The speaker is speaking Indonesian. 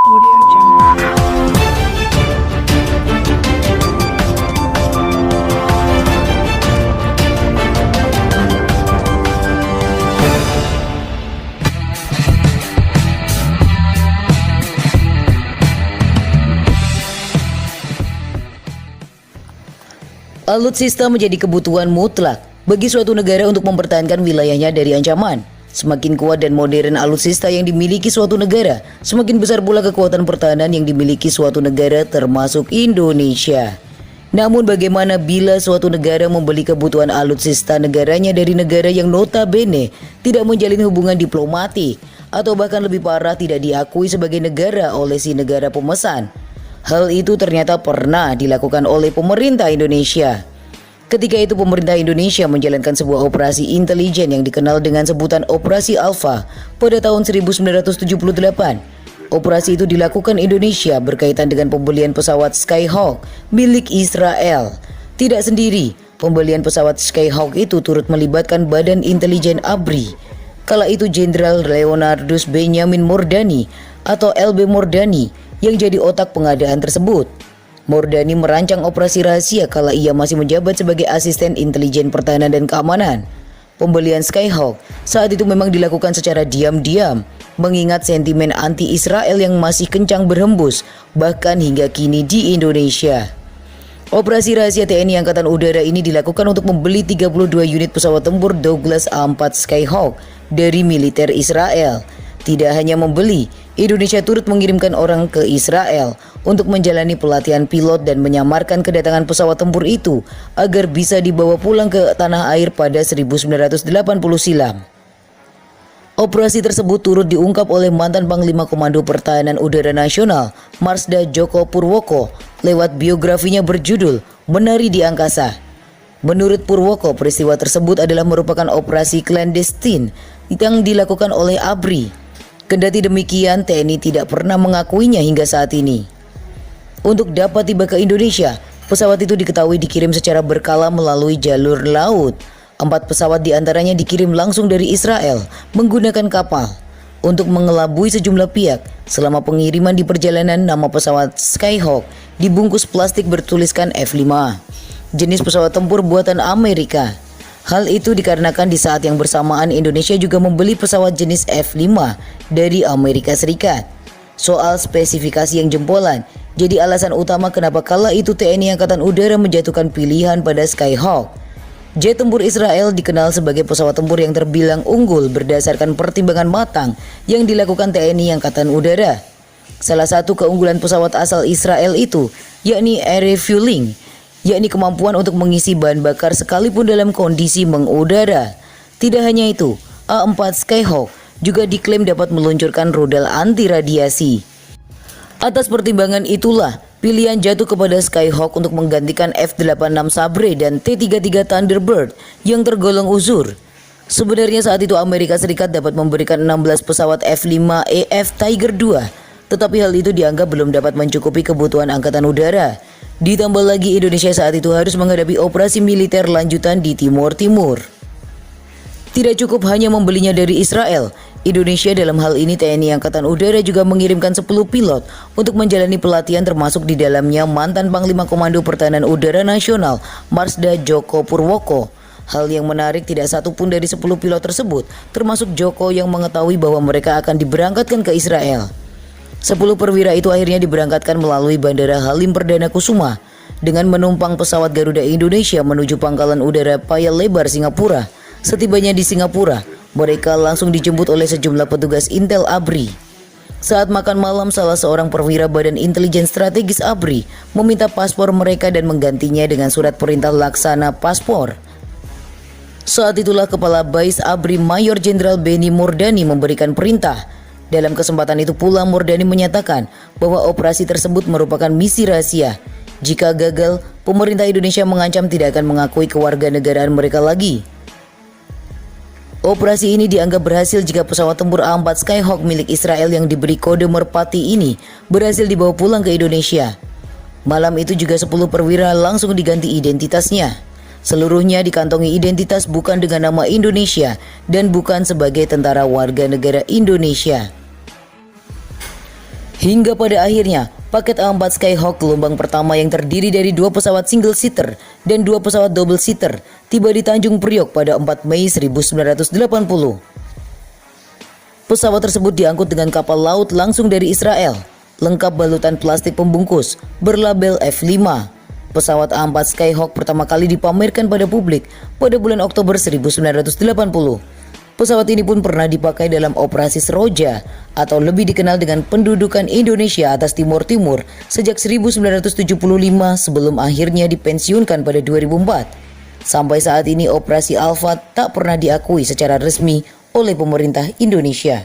Audio Jungle. Alutsista menjadi kebutuhan mutlak bagi suatu negara untuk mempertahankan wilayahnya dari ancaman. Semakin kuat dan modern alutsista yang dimiliki suatu negara, semakin besar pula kekuatan pertahanan yang dimiliki suatu negara termasuk Indonesia. Namun bagaimana bila suatu negara membeli kebutuhan alutsista negaranya dari negara yang notabene tidak menjalin hubungan diplomatik atau bahkan lebih parah tidak diakui sebagai negara oleh si negara pemesan? Hal itu ternyata pernah dilakukan oleh pemerintah Indonesia. Ketika itu pemerintah Indonesia menjalankan sebuah operasi intelijen yang dikenal dengan sebutan Operasi Alpha pada tahun 1978. Operasi itu dilakukan Indonesia berkaitan dengan pembelian pesawat Skyhawk milik Israel. Tidak sendiri, pembelian pesawat Skyhawk itu turut melibatkan Badan Intelijen ABRI. Kala itu Jenderal Leonardus Benyamin Mordani atau LB Mordani yang jadi otak pengadaan tersebut. Mordani merancang operasi rahasia kala ia masih menjabat sebagai asisten intelijen pertahanan dan keamanan. Pembelian Skyhawk saat itu memang dilakukan secara diam-diam, mengingat sentimen anti-Israel yang masih kencang berhembus bahkan hingga kini di Indonesia. Operasi rahasia TNI Angkatan Udara ini dilakukan untuk membeli 32 unit pesawat tempur Douglas A4 Skyhawk dari militer Israel. Tidak hanya membeli, Indonesia turut mengirimkan orang ke Israel untuk menjalani pelatihan pilot dan menyamarkan kedatangan pesawat tempur itu agar bisa dibawa pulang ke tanah air pada 1980 silam. Operasi tersebut turut diungkap oleh mantan Panglima Komando Pertahanan Udara Nasional, Marsda Djoko Purwoko, lewat biografinya berjudul Menari di Angkasa. Menurut Purwoko, peristiwa tersebut adalah merupakan operasi clandestine yang dilakukan oleh ABRI. Kendati demikian, TNI tidak pernah mengakuinya hingga saat ini. Untuk dapat tiba ke Indonesia, pesawat itu diketahui dikirim secara berkala melalui jalur laut. 4 pesawat diantaranya dikirim langsung dari Israel menggunakan kapal. Untuk mengelabui sejumlah pihak, selama pengiriman di perjalanan nama pesawat Skyhawk dibungkus plastik bertuliskan F5, jenis pesawat tempur buatan Amerika. Hal itu dikarenakan di saat yang bersamaan Indonesia juga membeli pesawat jenis F5 dari Amerika Serikat. Soal spesifikasi yang jempolan jadi alasan utama kenapa kala itu TNI Angkatan Udara menjatuhkan pilihan pada Skyhawk. Jet tempur Israel dikenal sebagai pesawat tempur yang terbilang unggul berdasarkan pertimbangan matang yang dilakukan TNI Angkatan Udara. Salah satu keunggulan pesawat asal Israel itu yakni air refueling, yakni kemampuan untuk mengisi bahan bakar sekalipun dalam kondisi mengudara. Tidak hanya itu, A4 Skyhawk juga diklaim dapat meluncurkan rudal anti radiasi. Atas pertimbangan itulah, pilihan jatuh kepada Skyhawk untuk menggantikan F-86 Sabre dan T-33 Thunderbird yang tergolong uzur. Sebenarnya saat itu Amerika Serikat dapat memberikan 16 pesawat F-5EF Tiger II, tetapi hal itu dianggap belum dapat mencukupi kebutuhan Angkatan Udara. Ditambah lagi Indonesia saat itu harus menghadapi operasi militer lanjutan di Timur Timur. Tidak cukup hanya membelinya dari Israel, Indonesia dalam hal ini TNI Angkatan Udara juga mengirimkan 10 pilot untuk menjalani pelatihan termasuk di dalamnya mantan Panglima Komando Pertahanan Udara Nasional, Marsda Djoko Purwoko. Hal yang menarik, tidak satu pun dari 10 pilot tersebut, termasuk Djoko, yang mengetahui bahwa mereka akan diberangkatkan ke Israel. 10 perwira itu akhirnya diberangkatkan melalui Bandara Halim Perdana Kusuma dengan menumpang pesawat Garuda Indonesia menuju Pangkalan Udara Paya Lebar, Singapura. Setibanya di Singapura, mereka langsung dijemput oleh sejumlah petugas Intel ABRI. Saat makan malam, salah seorang perwira Badan Intelijen Strategis ABRI meminta paspor mereka dan menggantinya dengan surat perintah laksana paspor. Saat itulah Kepala Bais ABRI Mayor Jenderal Benny Mordani memberikan perintah. Dalam kesempatan itu pula Mordani menyatakan bahwa operasi tersebut merupakan misi rahasia. Jika gagal, pemerintah Indonesia mengancam tidak akan mengakui kewarganegaraan mereka lagi. Operasi ini dianggap berhasil jika pesawat tempur A4 Skyhawk milik Israel yang diberi kode Merpati ini berhasil dibawa pulang ke Indonesia. Malam itu juga 10 perwira langsung diganti identitasnya. Seluruhnya dikantongi identitas bukan dengan nama Indonesia dan bukan sebagai tentara warga negara Indonesia. Hingga pada akhirnya, paket A4 Skyhawk gelombang pertama yang terdiri dari 2 pesawat single seater dan 2 pesawat double seater tiba di Tanjung Priok pada 4 Mei 1980. Pesawat tersebut diangkut dengan kapal laut langsung dari Israel, lengkap balutan plastik pembungkus, berlabel F5. Pesawat A4 Skyhawk pertama kali dipamerkan pada publik pada bulan Oktober 1980. Pesawat ini pun pernah dipakai dalam operasi Seroja atau lebih dikenal dengan pendudukan Indonesia atas Timur Timur sejak 1975 sebelum akhirnya dipensiunkan pada 2004. Sampai saat ini operasi Alfa tak pernah diakui secara resmi oleh pemerintah Indonesia.